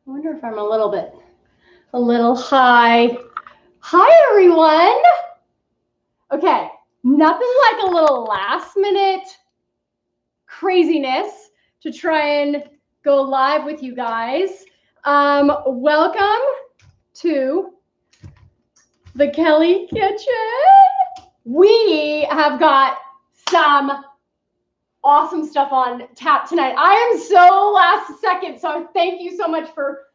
I wonder if I'm a little high. Hi, everyone. Okay, nothing like a little last minute craziness to try and go live with you guys. Welcome to the Kellie Kitchen. We have got some awesome stuff on tap tonight. I am so last second, so thank you so much for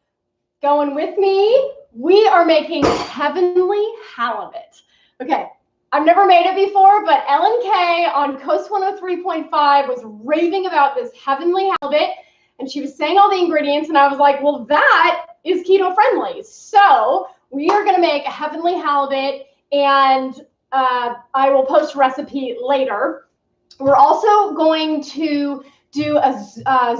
going with me. We are making heavenly halibut. Okay, I've never made it before, but Ellen K on Coast 103.5 was raving about this heavenly halibut, and she was saying all the ingredients, and I was like, well, that is keto friendly. So we are gonna make a heavenly halibut, and I will post a recipe later. We're also going to do a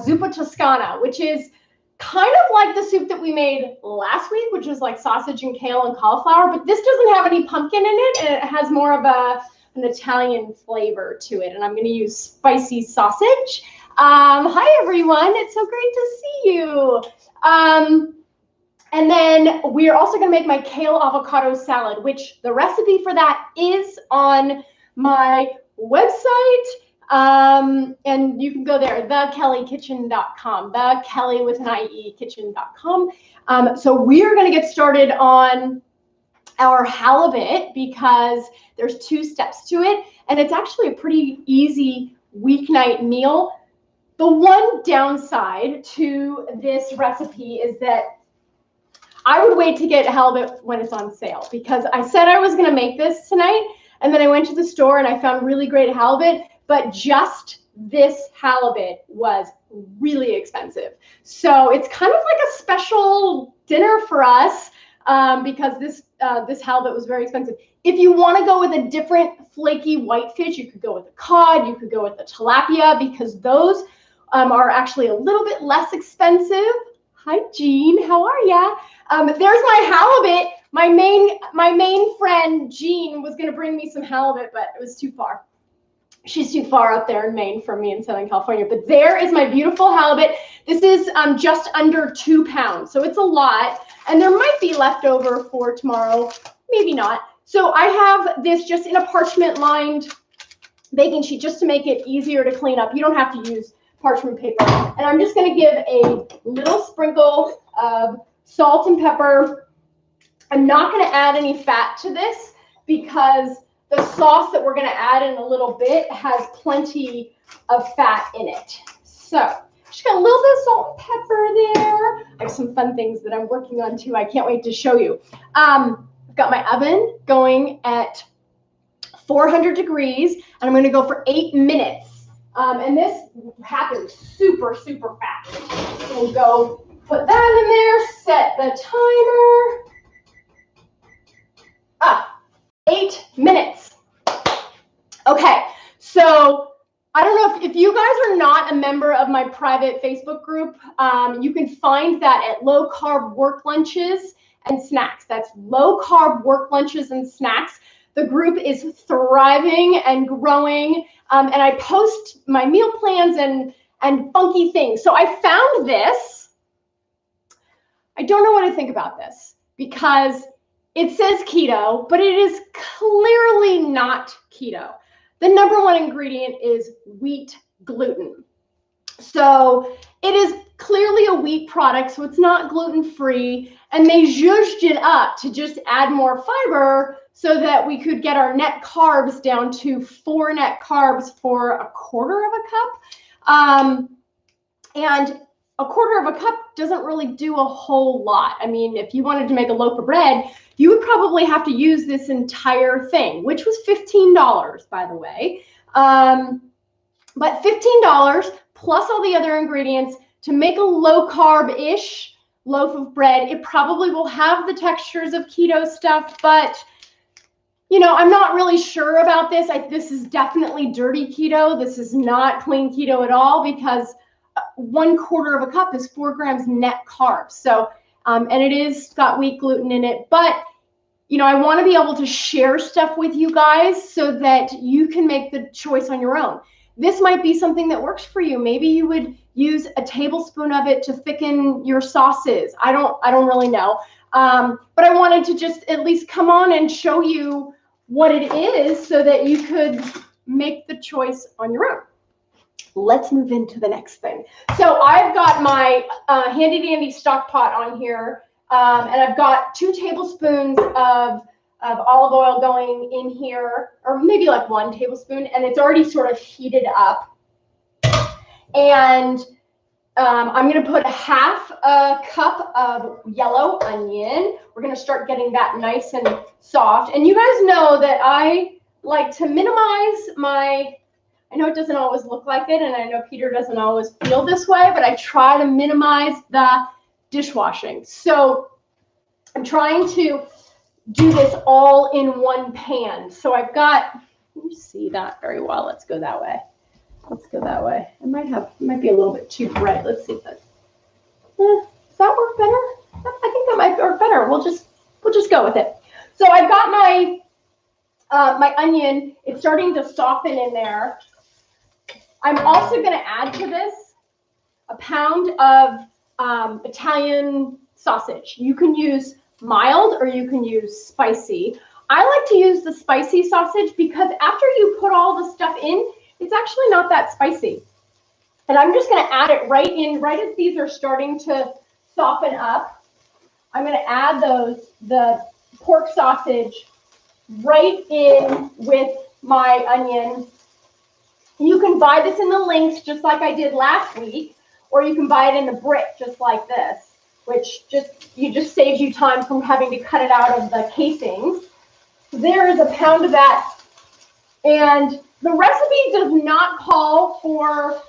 zuppa toscana, which is kind of like the soup that we made last week, which is like sausage and kale and cauliflower, but this doesn't have any pumpkin in it, and it has more of an Italian flavor to it, and I'm going to use spicy sausage. Hi, everyone. It's so great to see you. And then we're also going to make my kale avocado salad, which the recipe for that is on my website. And you can go there, thekellykitchen.com, the Kellie with an IE kitchen.com. So we are going to get started on our halibut because there's 2 steps to it, and it's actually a pretty easy weeknight meal. The one downside to this recipe is that I would wait to get halibut when it's on sale, because I said I was going to make this tonight, and then I went to the store and I found really great halibut, but just this halibut was really expensive. So it's kind of like a special dinner for us because this halibut was very expensive. If you want to go with a different flaky whitefish, you could go with a cod, you could go with the tilapia, because those are actually a little bit less expensive. Hi, Jean, how are ya? There's my halibut. My main friend, Jean, was gonna bring me some halibut, but it was too far. She's too far up there in Maine from me in Southern California. But there is my beautiful halibut. This is just under 2 pounds, so it's a lot. And there might be leftover for tomorrow, maybe not. So I have this just in a parchment-lined baking sheet just to make it easier to clean up. You don't have to use parchment paper. And I'm just going to give a little sprinkle of salt and pepper. I'm not going to add any fat to this because the sauce that we're going to add in a little bit has plenty of fat in it. So just got a little bit of salt and pepper there. I have some fun things that I'm working on too. I can't wait to show you. I've got my oven going at 400 degrees, and I'm going to go for 8 minutes. And this happens super, super fast. So we'll go put that in there, set the timer. 8 minutes. Okay, so I don't know if you guys are not a member of my private Facebook group, you can find that at Low Carb Work Lunches and Snacks. That's Low Carb Work Lunches and Snacks. The group is thriving and growing, and I post my meal plans and funky things. So I found this. I don't know what to think about this because it says keto, but it is clearly not keto. The #1 ingredient is wheat gluten. So it is clearly a wheat product, so it's not gluten-free, and they zhuzhed it up to just add more fiber so that we could get our net carbs down to 4 net carbs for 1/4 of a cup. And 1/4 of a cup doesn't really do a whole lot. I mean, if you wanted to make a loaf of bread, you would probably have to use this entire thing, which was $15, by the way. But $15 plus all the other ingredients to make a low carb-ish loaf of bread. It probably will have the textures of keto stuff, but you know, I'm not really sure about this. This is definitely dirty keto. This is not clean keto at all, because 1/4 of a cup is 4 grams net carbs. So, and it is got wheat gluten in it, but you know, I want to be able to share stuff with you guys so that you can make the choice on your own. This might be something that works for you. Maybe you would use a tablespoon of it to thicken your sauces. I don't really know. But I wanted to just at least come on and show you what it is so that you could make the choice on your own. Let's move into the next thing. So I've got my handy dandy stock pot on here, and I've got 2 tablespoons of olive oil going in here, or maybe like 1 tablespoon, and it's already sort of heated up. And I'm going to put 1/2 cup of yellow onion. We're going to start getting that nice and soft. And you guys know that I like to minimize my, I know it doesn't always look like it, and I know Peter doesn't always feel this way, but I try to minimize the dishwashing. So I'm trying to do this all in one pan. So I've got, you see that very well. Let's go that way. Let's go that way. It might be a little bit too bright. Let's see if that, does that work better? I think that might work better. We'll just go with it. So I've got my my onion. It's starting to soften in there. I'm also going to add to this a pound of Italian sausage. You can use mild or you can use spicy. I like to use the spicy sausage because after you put all the stuff in, it's actually not that spicy. And I'm just going to add it right in, right as these are starting to soften up. I'm going to add the pork sausage right in with my onion. You can buy this in the links just like I did last week, or you can buy it in the brick just like this, which just saves you time from having to cut it out of the casings. There is a pound of that. And the recipe does not call for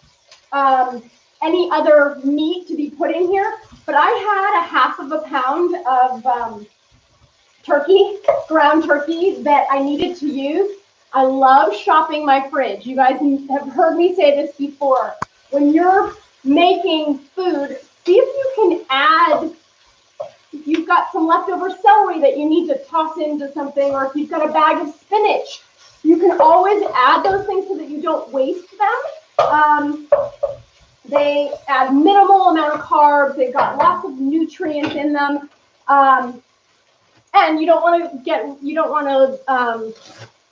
any other meat to be put in here, but I had 1/2 pound of turkey, ground turkey that I needed to use. I love shopping my fridge. You guys have heard me say this before. When you're making food, see if you can add, if you've got some leftover celery that you need to toss into something, or if you've got a bag of spinach, you can always add those things so that you don't waste them. They add minimal amount of carbs. They've got lots of nutrients in them. And you don't want to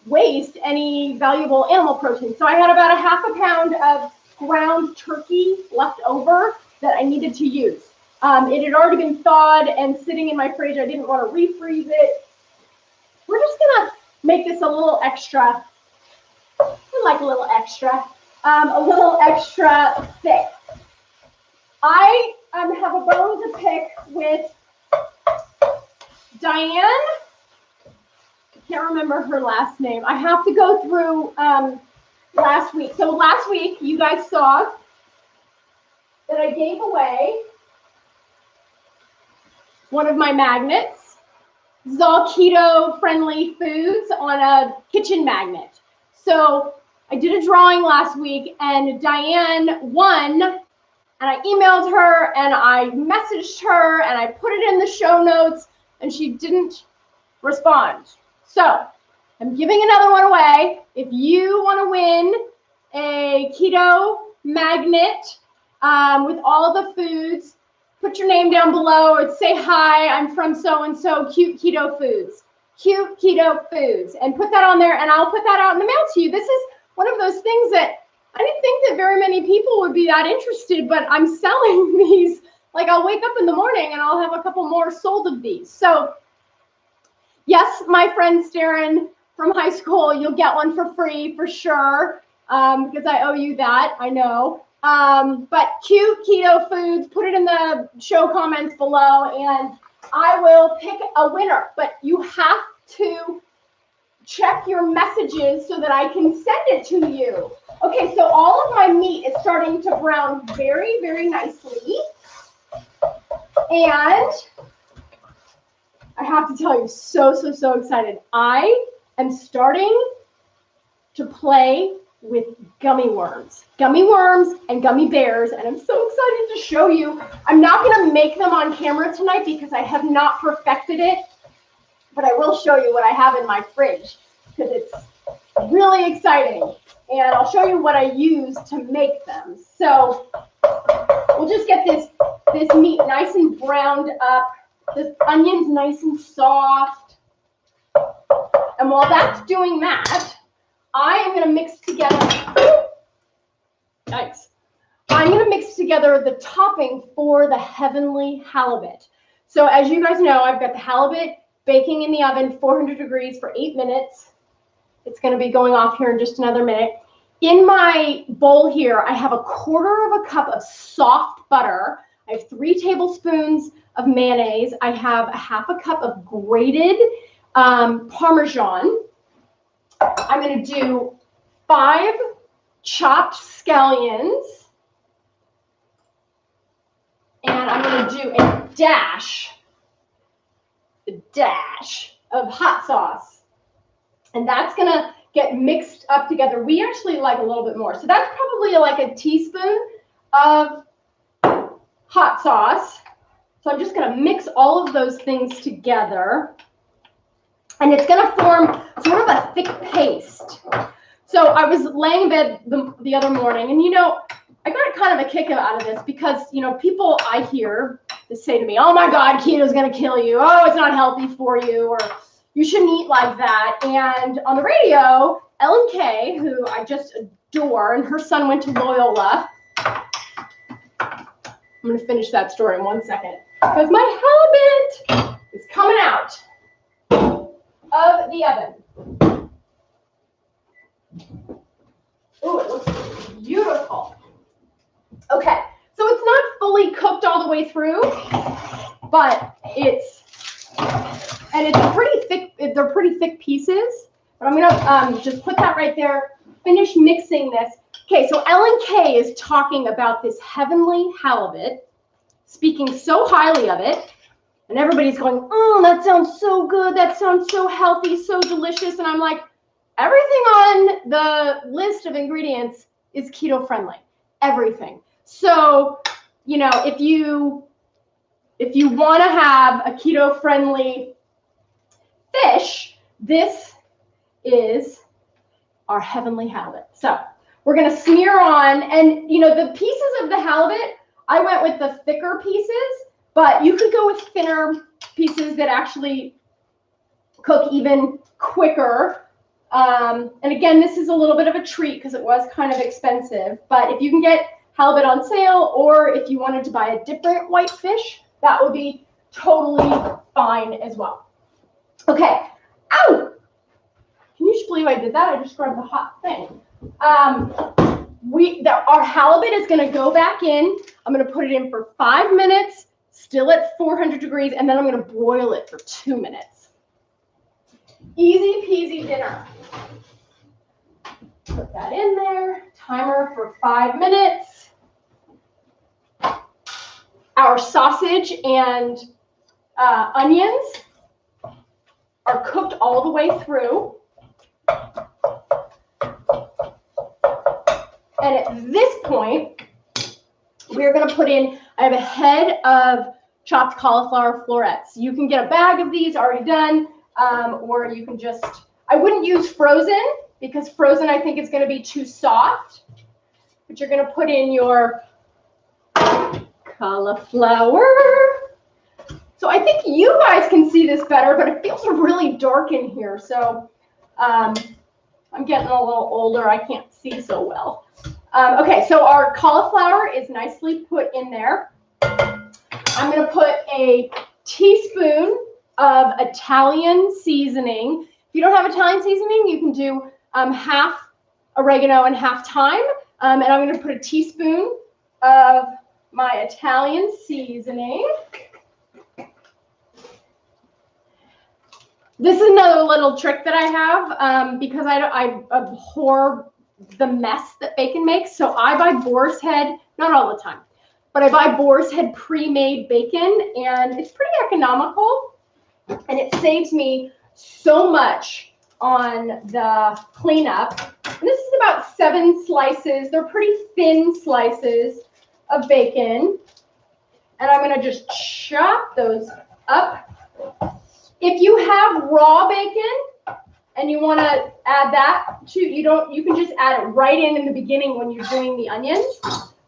waste any valuable animal protein. So I had about 1/2 pound of ground turkey left over that I needed to use. It had already been thawed and sitting in my fridge. I didn't want to refreeze it. We're just gonna make this a little extra. I like a little extra thick. I have a bone to pick with Diane. I can't remember her last name. I have to go through last week. So last week, you guys saw that I gave away one of my magnets. This is all keto-friendly foods on a kitchen magnet. So I did a drawing last week, and Diane won, and I emailed her, and I messaged her, and I put it in the show notes, and she didn't respond. So I'm giving another one away. If you want to win a keto magnet with all the foods, put your name down below or say, hi, I'm from so-and-so, Cute Keto Foods. Cute Keto Foods. And put that on there, and I'll put that out in the mail to you. This is one of those things that I didn't think that very many people would be that interested, but I'm selling these. Like, I'll wake up in the morning and I'll have a couple more sold of these. So, yes, my friend Staryn from high school, you'll get one for free for sure, because I owe you that, I know. But Cute Keto Foods, put it in the show comments below, and I will pick a winner. But you have to check your messages so that I can send it to you. Okay, so all of my meat is starting to brown very, very nicely. And I have to tell you, so excited. I am starting to play with gummy worms and gummy bears, and I'm so excited to show you. I'm not going to make them on camera tonight because I have not perfected it, but I will show you what I have in my fridge because really exciting. And I'll show you what I use to make them. So we'll just get this meat nice and browned up. This onion's nice and soft. And while that's doing that, I am going to mix together, yikes. I'm going to mix together the topping for the heavenly halibut. So as you guys know, I've got the halibut baking in the oven, 400 degrees for 8 minutes. It's going to be going off here in just another minute. In my bowl here, I have 1/4 cup of soft butter. I have 3 tablespoons of mayonnaise. I have 1/2 cup of grated Parmesan. I'm going to do 5 chopped scallions. And I'm going to do a dash of hot sauce. And that's going to get mixed up together. We actually like a little bit more. So that's probably like a teaspoon of hot sauce. So I'm just going to mix all of those things together. And it's going to form sort of a thick paste. So I was laying in bed the other morning, and, you know, I got kind of a kick out of this because, you know, people I hear say to me, oh my God, keto's going to kill you. Oh, it's not healthy for you, or you shouldn't eat like that. And on the radio, Ellen Kay, who I just adore, and her son went to Loyola. I'm going to finish that story in 1 second because my halibut is coming out of the oven. Ooh, it looks beautiful. Okay, so it's not fully cooked all the way through, but it's pretty thick. They're pretty thick pieces. But I'm gonna just put that right there. Finish mixing this. Okay, so Ellen Kay is talking about this heavenly halibut, speaking so highly of it, and everybody's going, "Oh, that sounds so good. That sounds so healthy, so delicious." And I'm like, everything on the list of ingredients is keto friendly. Everything. So, you know, if you want to have a keto friendly fish, this is our heavenly halibut. So we're going to smear on, and, you know, the pieces of the halibut, I went with the thicker pieces, but you could go with thinner pieces that actually cook even quicker. And again, this is a little bit of a treat because it was kind of expensive, but if you can get halibut on sale, or if you wanted to buy a different white fish, that would be totally fine as well. Okay. Ow! Can you just believe I did that? I just grabbed the hot thing. Our halibut is going to go back in. I'm going to put it in for 5 minutes, still at 400 degrees, and then I'm going to broil it for 2 minutes. Easy peasy dinner. Put that in there. Timer for 5 minutes. Our sausage and onions are cooked all the way through. And at this point, we're going to put in, I have a head of chopped cauliflower florets. You can get a bag of these already done, or you can just, I wouldn't use frozen because frozen I think is going to be too soft. But you're going to put in your cauliflower. So I think you guys can see this better, but it feels really dark in here. So I'm getting a little older. I can't see so well. Okay, so our cauliflower is nicely put in there. I'm going to put a teaspoon of Italian seasoning. If you don't have Italian seasoning, you can do half oregano and half thyme. And I'm going to put a teaspoon of my Italian seasoning. This is another little trick that I have because I abhor the mess that bacon makes. So I buy boar's head, not all the time, but I buy boar's head pre-made bacon, and it's pretty economical, and it saves me so much on the cleanup. And this is about 7 slices. They're pretty thin slices of bacon, and I'm going to just chop those up. If you have raw bacon and you want to add that to, you can just add it right in the beginning when you're doing the onions.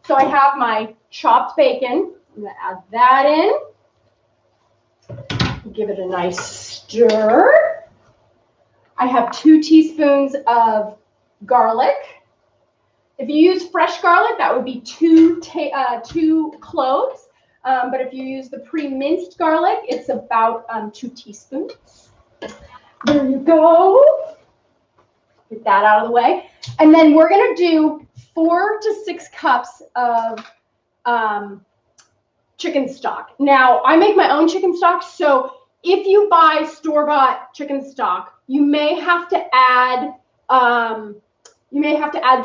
So I have my chopped bacon. I'm going to add that in. Give it a nice stir. I have 2 teaspoons of garlic. If you use fresh garlic, that would be 2 cloves. But if you use the pre-minced garlic, it's about 2 teaspoons. There you go. Get that out of the way. And then we're going to do 4 to 6 cups of chicken stock. Now, I make my own chicken stock, so if you buy store-bought chicken stock, you may have to add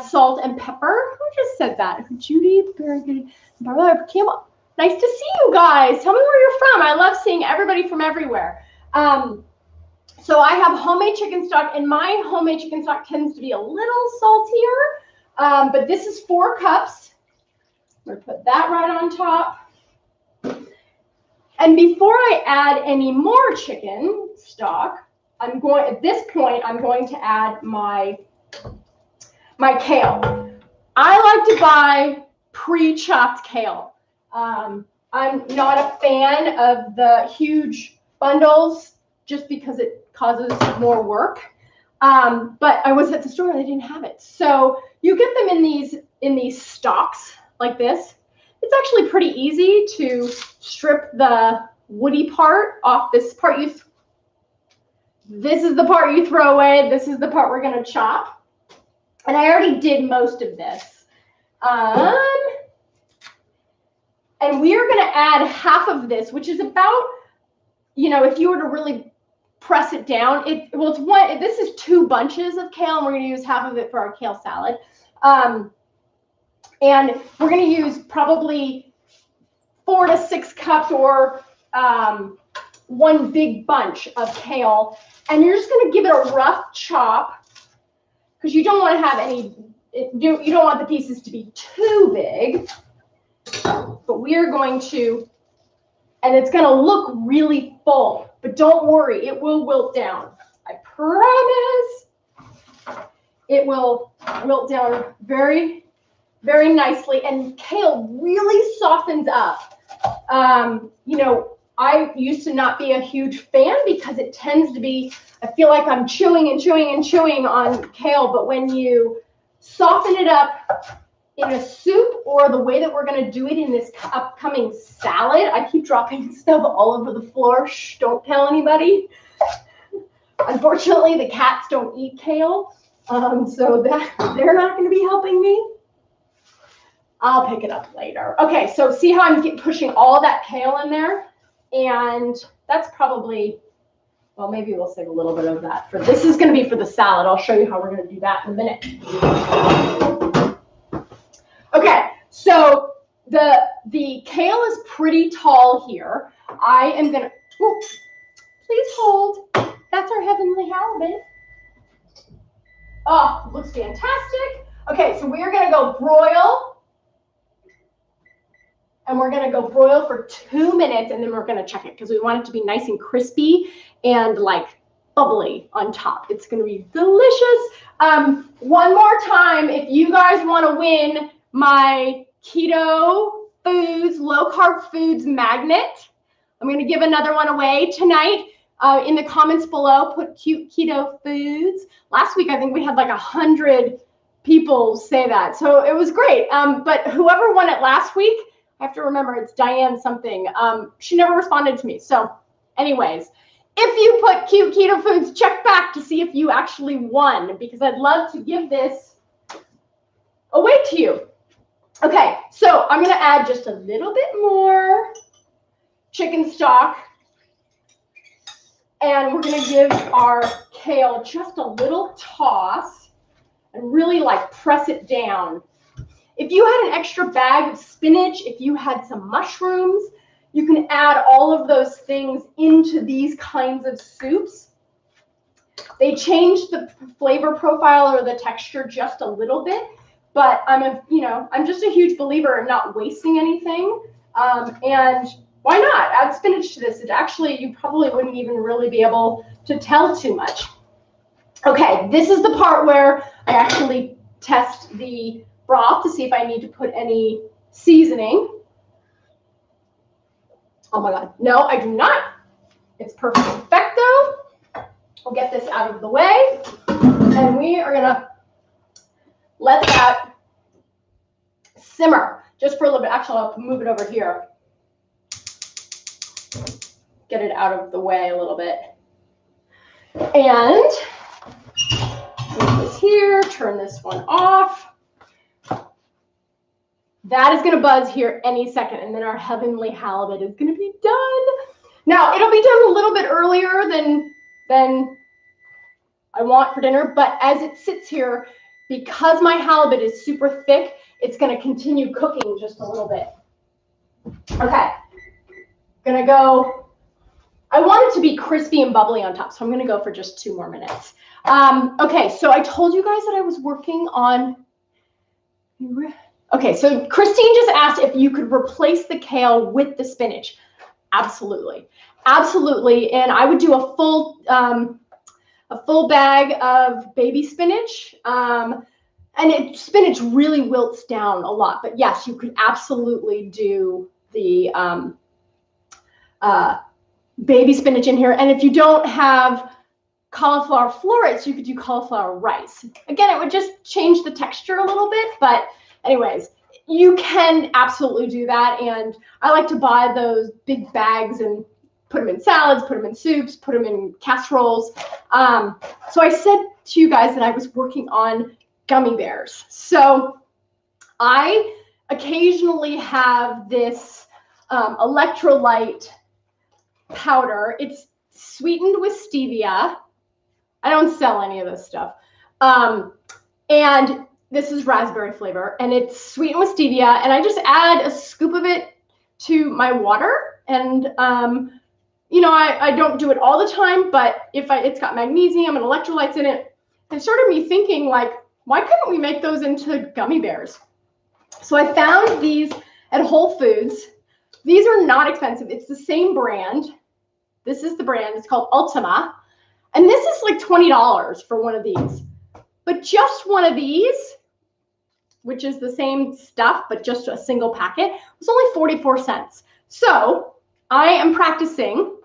salt and pepper. Who just said that? Judy, very good. Nice to see you guys. Tell me where you're from. I love seeing everybody from everywhere. So I have homemade chicken stock, and my homemade chicken stock tends to be a little saltier, but this is 4 cups. I'm going to put that right on top. And before I add any more chicken stock, at this point, I'm going to add my kale. I like to buy pre-chopped kale. I'm not a fan of the huge bundles just because it causes more work. But I was at the store and they didn't have it. So you get them in these stalks like this. It's actually pretty easy to strip the woody part off. This part this is the part you throw away. This is the part we're going to chop. And I already did most of this. And we are going to add half of this, which is about, if you were to really press it down, this is 2 bunches of kale, and we're going to use half of it for our kale salad. And we're going to use probably 4 to 6 cups or 1 big bunch of kale. And you're just going to give it a rough chop because you don't want to have you don't want the pieces to be too big. But we are going to, and it's going to look really full, but don't worry, it will wilt down. I promise. It will wilt down very, very nicely, and kale really softens up. I used to not be a huge fan because it tends to be, I feel like I'm chewing and chewing and chewing on kale, but when you soften it up in a soup or the way that we're going to do it in this upcoming salad, I keep dropping stuff all over the floor. Shh, don't tell anybody. Unfortunately, the cats don't eat kale, so they're not going to be helping me. I'll pick it up later. Okay, so see how I'm pushing all that kale in there? And that's probably, well, maybe we'll save a little bit of that. This is going to be for the salad. I'll show you how we're going to do that in a minute. Okay, so the kale is pretty tall here. I am going to, please hold. That's our heavenly halibut. Oh, looks fantastic. Okay, so we're going to go broil. And we're going to go broil for 2 minutes, and then we're going to check it because we want it to be nice and crispy and like bubbly on top. It's going to be delicious. One more time, if you guys want to win my keto foods, low carb foods magnet, I'm going to give another one away tonight. In the comments below, put cute keto foods. Last week, I think we had like 100 people say that. So it was great. But whoever won it last week, I have to remember it's Diane something. She never responded to me. So anyways, if you put cute keto foods, check back to see if you actually won, because I'd love to give this away to you. Okay, so I'm going to add just a little bit more chicken stock. And we're going to give our kale just a little toss and really like press it down. If you had an extra bag of spinach, if you had some mushrooms, you can add all of those things into these kinds of soups. They change the flavor profile or the texture just a little bit, but I'm just a huge believer in not wasting anything. And why not add spinach to this? You probably wouldn't even really be able to tell too much. Okay, this is the part where I actually test the broth to see if I need to put any seasoning. Oh my God, no, I do not. It's perfecto. I'll get this out of the way, and we are gonna let that simmer just for a little bit. Actually, I'll move it over here. Get it out of the way a little bit. And move this here, turn this one off. That is going to buzz here any second, and then our heavenly halibut is going to be done. Now, it'll be done a little bit earlier than I want for dinner, but as it sits here, because my halibut is super thick, it's going to continue cooking just a little bit. Okay, gonna go. I want it to be crispy and bubbly on top, so I'm gonna go for just 2 more minutes. Okay, so I told you guys that I was working on. Okay, so Christine just asked if you could replace the kale with the spinach. Absolutely, absolutely, and I would do a full bag of baby spinach. And spinach really wilts down a lot, but yes, you could absolutely do the baby spinach in here. And if you don't have cauliflower florets, you could do cauliflower rice. Again, it would just change the texture a little bit, but anyways, you can absolutely do that. And I like to buy those big bags and put them in salads, put them in soups, put them in casseroles. So I said to you guys that I was working on gummy bears. So I occasionally have this electrolyte powder. It's sweetened with stevia. I don't sell any of this stuff. And this is raspberry flavor, and it's sweetened with stevia. And I just add a scoop of it to my water. And, you know, I don't do it all the time, but if it's got magnesium and electrolytes in it, it started me thinking, like, why couldn't we make those into gummy bears? So I found these at Whole Foods. These are not expensive. It's the same brand. This is the brand. It's called Ultima. And this is like $20 for one of these. But just one of these, which is the same stuff, but just a single packet, was only 44 cents. So I am practicing.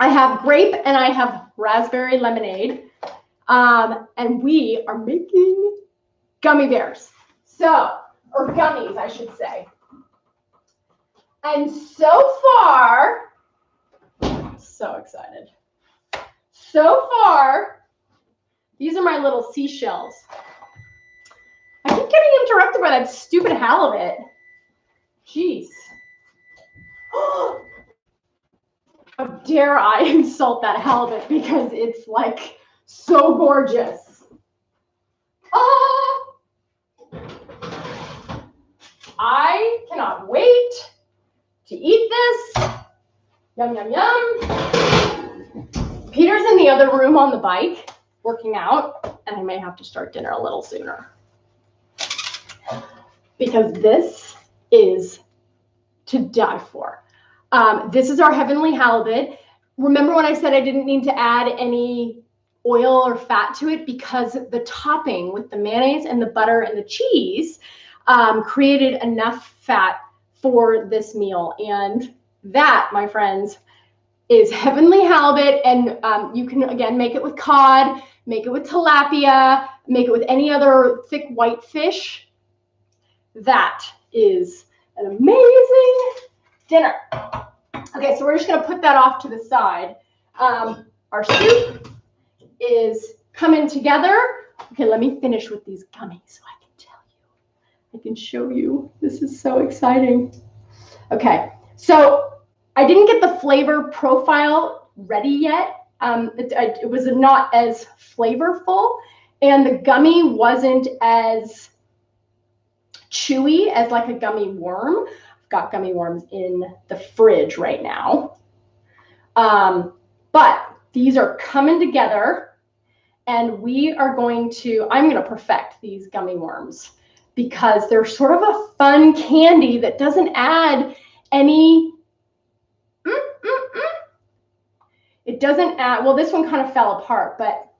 I have grape and I have raspberry lemonade. And we are making gummy bears. So, or gummies, I should say. And so far, so excited. So far, these are my little seashells. I keep getting interrupted by that stupid halibut. Jeez. How dare I insult that halibut because it's like so gorgeous. Oh, I cannot wait to eat this. Yum, yum, yum. Peter's in the other room on the bike working out, and I may have to start dinner a little sooner because this is to die for. This is our heavenly halibut. Remember when I said I didn't need to add any oil or fat to it because the topping with the mayonnaise and the butter and the cheese created enough fat for this meal. And that, my friends, is heavenly halibut. And you can, again, make it with cod, make it with tilapia, make it with any other thick white fish. That is an amazing dinner. Okay, so we're just going to put that off to the side. Our soup is coming together. Okay, let me finish with these gummies so I can tell you. I can show you. This is so exciting. Okay, so I didn't get the flavor profile ready yet. It was not as flavorful, and the gummy wasn't as chewy as like a gummy worm. I've got gummy worms in the fridge right now. But these are coming together, and I'm going to perfect these gummy worms because they're sort of a fun candy that doesn't add any, it doesn't add, well, this one kind of fell apart, but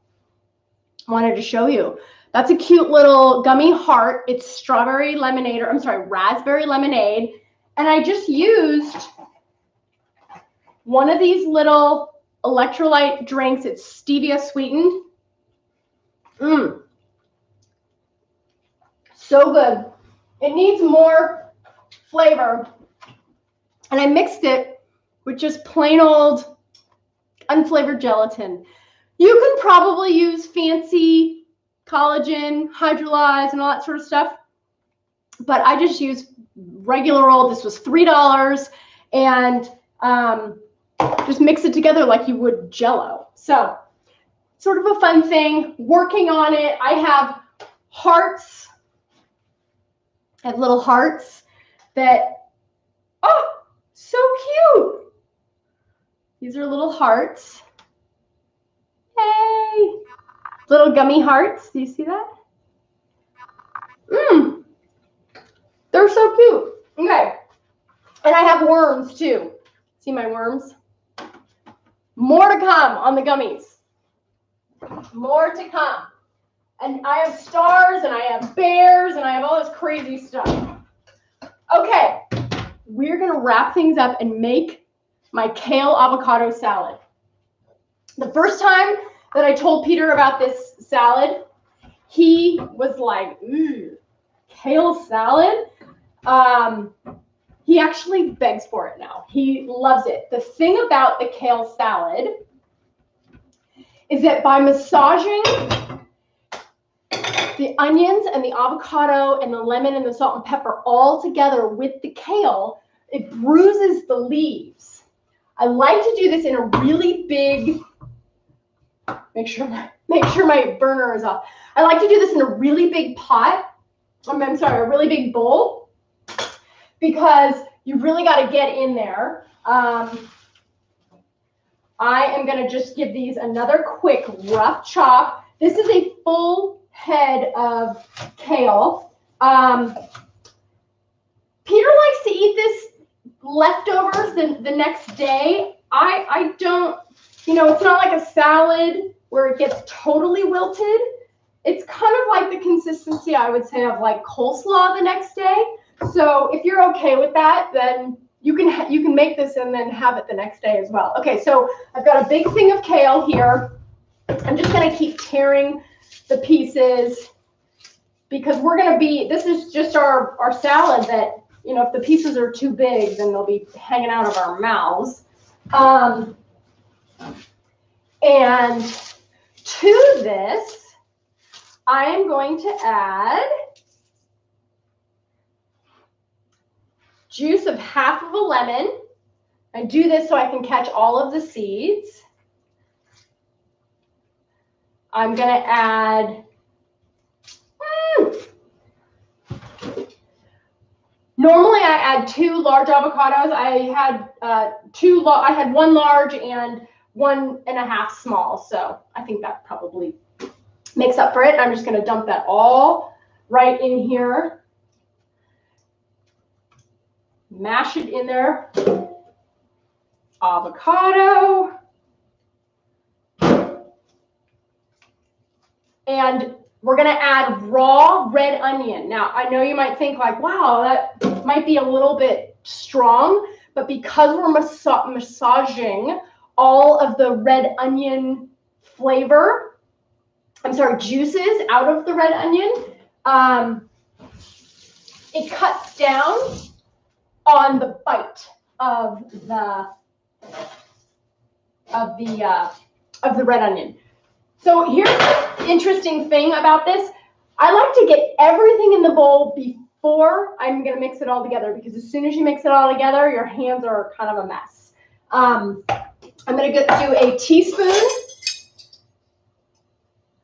wanted to show you. That's a cute little gummy heart. It's strawberry lemonade, or I'm sorry, raspberry lemonade. And I just used one of these little electrolyte drinks. It's stevia sweetened. So good. It needs more flavor. And I mixed it with just plain old unflavored gelatin. You can probably use fancy collagen, hydrolyzed, and all that sort of stuff. But I just used regular old. This was $3. And just mix it together like you would Jell-O. So sort of a fun thing. Working on it. I have hearts. I have little hearts that, oh, so cute. These are little hearts. Hey, little gummy hearts. Do you see that? They're so cute. Okay. And I have worms too. See my worms? More to come on the gummies. More to come. And I have stars and I have bears and I have all this crazy stuff. Okay. We're going to wrap things up and make my kale avocado salad. The first time that I told Peter about this salad, he was like, ooh, kale salad? He actually begs for it now. He loves it. The thing about the kale salad is that by massaging the onions and the avocado and the lemon and the salt and pepper all together with the kale, it bruises the leaves. I like to do this in a really big, make sure my burner is off. I like to do this in a really big pot. I'm sorry, a really big bowl, because you really got to get in there. I am going to just give these another quick rough chop. This is a full head of kale. Peter likes to eat this leftovers the next day. I don't, it's not like a salad where it gets totally wilted. It's kind of like the consistency, I would say, of like coleslaw the next day. So if you're okay with that, then you can make this and then have it the next day as well. Okay, so I've got a big thing of kale here. I'm just going to keep tearing the pieces because this is just our salad that, if the pieces are too big, then they'll be hanging out of our mouths. And to this, I am going to add juice of half of a lemon. I do this so I can catch all of the seeds. I'm going to add normally I add 2 large avocados. I had I had 1 large and 1.5 small, so I think that probably makes up for it. I'm just going to dump that all right in here. Mash it in there. Avocado. And we're going to add raw red onion. Now, I know you might think like, wow, that might be a little bit strong, but because we're massaging all of the red onion juices out of the red onion, it cuts down on the bite of the red onion. So here's the interesting thing about this. I like to get everything in the bowl before I'm going to mix it all together, because as soon as you mix it all together, your hands are kind of a mess. I'm going to do a teaspoon.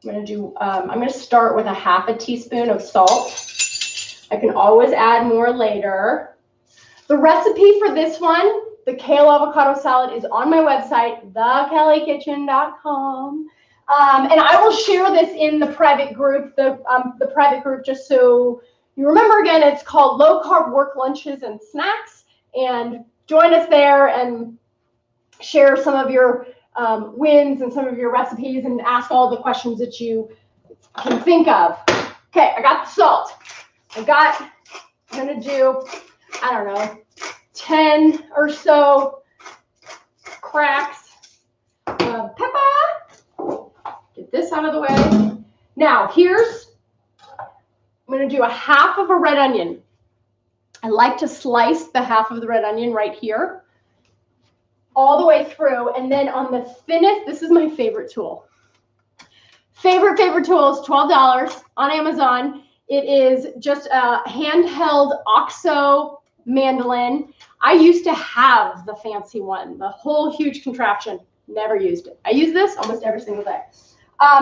I'm going to start with a half a teaspoon of salt. I can always add more later. The recipe for this one, the kale avocado salad, is on my website, thekellykitchen.com. And I will share this in the private group, the private group, just so you remember. Again, it's called Low Carb Work Lunches and Snacks, and join us there and share some of your wins and some of your recipes, and ask all the questions that you can think of. Okay, I got the salt. I'm gonna do, I don't know, 10 or so cracks of pepper. Get this out of the way. Now, I'm gonna do a half of a red onion. I like to slice the half of the red onion right here, all the way through, and then on the thinnest, this is my favorite tool. Favorite tool is $12 on Amazon. It is just a handheld OXO mandolin. I used to have the fancy one, the whole huge contraption. Never used it. I use this almost every single day.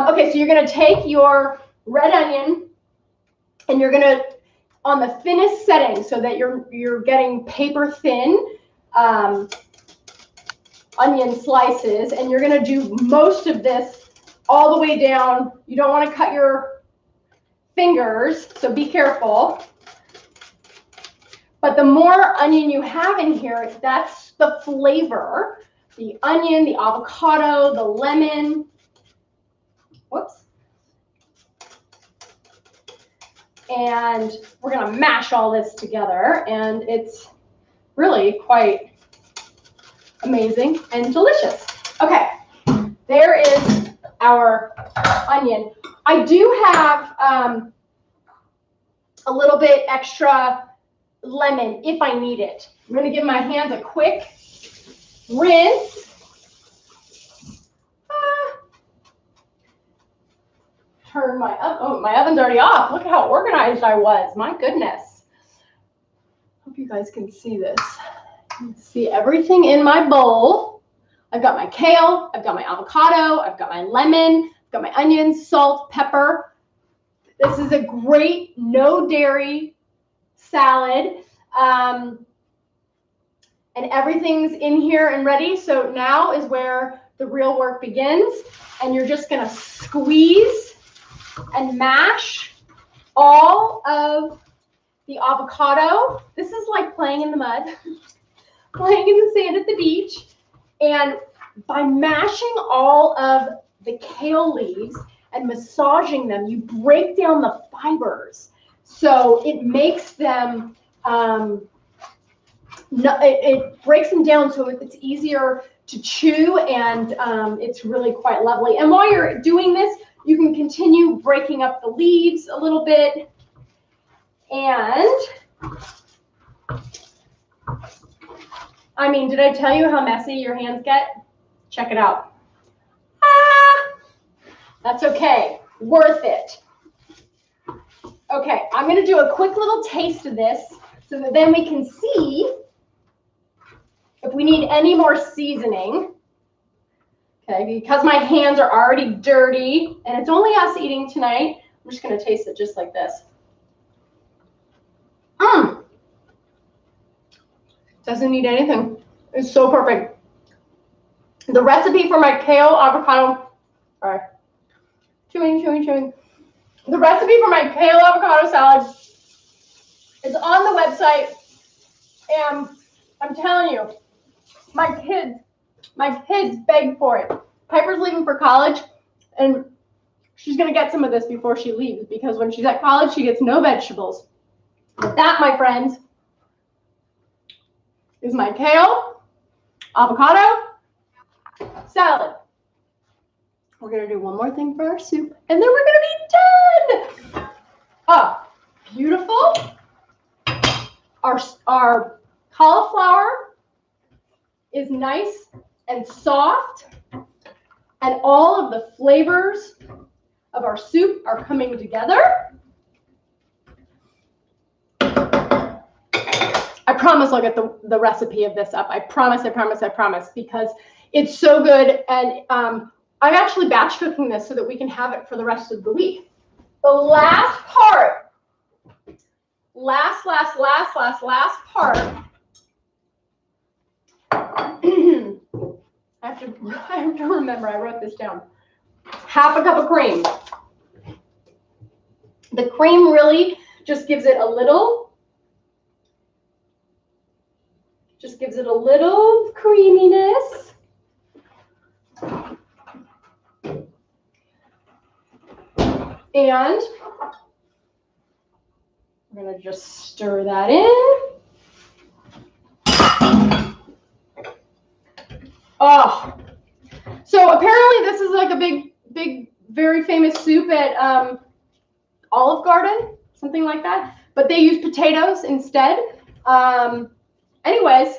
Okay, so you're gonna take your red onion and you're gonna, on the thinnest setting so that you're getting paper thin onion slices, and you're gonna do most of this all the way down. You don't wanna cut your fingers, so be careful. But the more onion you have in here, that's the flavor. The onion, the avocado, the lemon. Whoops. And we're gonna mash all this together, and it's really quite amazing and delicious. Okay, there is our onion. I do have a little bit extra lemon if I need it. I'm gonna give my hands a quick rinse. Turn my oven. Oh, my oven's already off. Look at how organized I was. My goodness. Hope you guys can see this. You can see everything in my bowl. I've got my kale. I've got my avocado. I've got my lemon. I've got my onions, salt, pepper. This is a great no dairy salad. And everything's in here and ready. So now is where the real work begins. And you're just going to squeeze and mash all of the avocado. This is like playing in the mud, playing in the sand at the beach. And by mashing all of the kale leaves and massaging them, you break down the fibers. So it makes them, it breaks them down so it's easier to chew, and it's really quite lovely. And while you're doing this, you can continue breaking up the leaves a little bit. And I mean, did I tell you how messy your hands get? Check it out. That's okay. Worth it. Okay, I'm going to do a quick little taste of this so that then we can see if we need any more seasoning. Okay, because my hands are already dirty and it's only us eating tonight, I'm just going to taste it just like this. Doesn't need anything. It's so perfect. The recipe for my kale avocado, sorry, chewing. The recipe for my kale avocado salad is on the website, and I'm telling you, my kids beg for it. Piper's leaving for college, and she's gonna get some of this before she leaves, because when she's at college, she gets no vegetables. But that, my friends, is my kale avocado salad. We're gonna do one more thing for our soup, and then we're gonna be done. Oh, beautiful. Our cauliflower is nice and soft, and all of the flavors of our soup are coming together. I promise I'll get the recipe of this up. I promise, because it's so good. And I'm actually batch cooking this so that we can have it for the rest of the week. The last part, last part, I have to remember, I wrote this down. Half a cup of cream. The cream really just gives it a little creaminess. And we're going to just stir that in. Oh, so apparently this is like a big, very famous soup at Olive Garden, something like that. But they use potatoes instead. Anyways,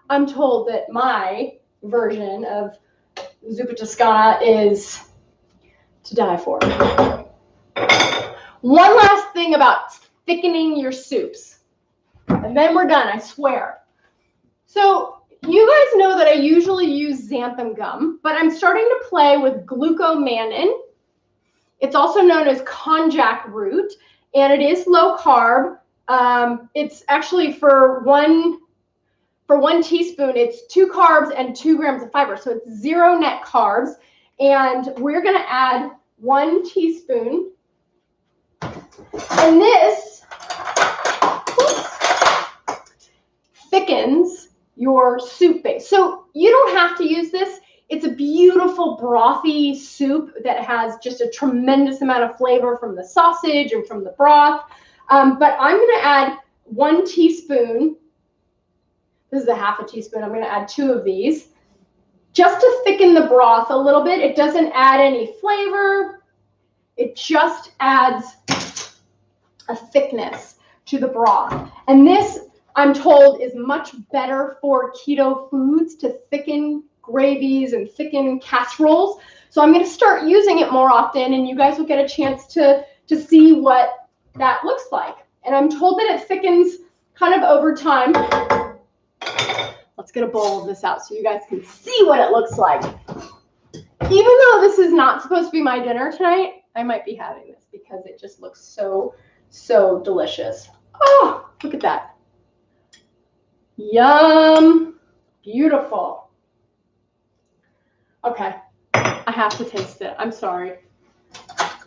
I'm told that my version of zuppa toscana is to die for. One last thing about thickening your soups, and then we're done, I swear. So you guys know that I usually use xanthan gum, but I'm starting to play with glucomannan. It's also known as konjac root, and it is low carb. It's actually for one teaspoon, it's 2 carbs and 2 grams of fiber. So it's 0 net carbs. And we're going to add 1 teaspoon. And this thickens your soup base. So you don't have to use this. It's a beautiful brothy soup that has just a tremendous amount of flavor from the sausage and from the broth. But I'm going to add 1 teaspoon. This is a half a teaspoon. I'm going to add 2 of these just to thicken the broth a little bit. It doesn't add any flavor. It just adds a thickness to the broth. And this, I'm told, is much better for keto foods to thicken gravies and thicken casseroles. So I'm going to start using it more often, and you guys will get a chance to see what that looks like. And I'm told that it thickens kind of over time. Let's get a bowl of this out so you guys can see what it looks like. Even though this is not supposed to be my dinner tonight, I might be having this because it just looks so delicious. Oh, look at that. Yum. Beautiful. Okay, I have to taste it. I'm sorry.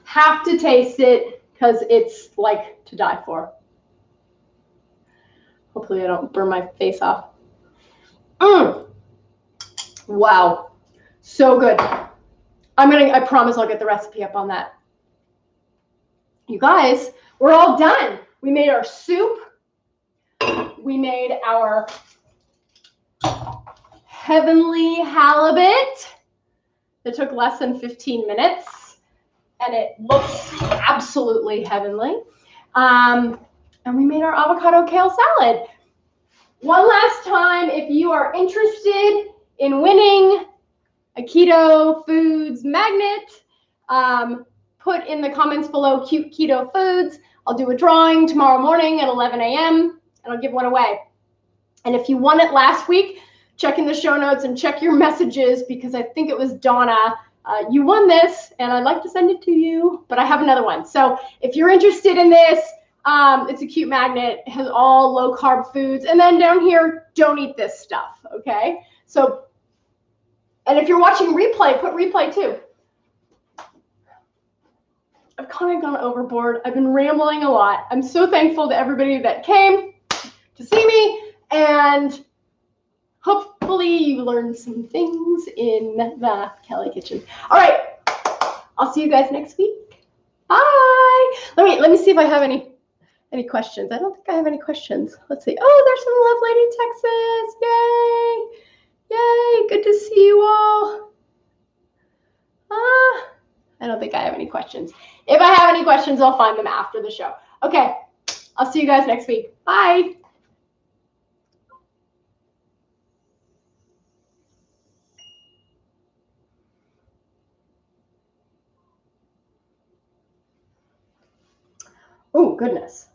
Have to taste it because it's like to die for. Hopefully I don't burn my face off. Wow, so good. I promise I'll get the recipe up on that. You guys, we're all done. We made our soup. We made our heavenly halibut. It took less than 15 minutes, and it looks absolutely heavenly. And we made our avocado kale salad. One last time, if you are interested in winning a Keto Foods magnet, put in the comments below cute keto foods. I'll do a drawing tomorrow morning at 11 a.m. and I'll give one away. And if you won it last week, check in the show notes and check your messages because I think it was Donna. You won this and I'd like to send it to you, but I have another one. So if you're interested in this, it's a cute magnet. It has all low carb foods. And then down here, don't eat this stuff, okay? So, and if you're watching replay, put replay too. I've kind of gone overboard. I've been rambling a lot. I'm so thankful to everybody that came to see me, and hopefully you learned some things in the Kellie kitchen. All right, I'll see you guys next week. Bye. Let me see if I have any questions. I don't think I have any questions. Let's see. Oh, there's some love lady Texas. Yay. Yay. Good to see you all. I don't think I have any questions. If I have any questions, I'll find them after the show. Okay. I'll see you guys next week. Bye. Oh, goodness.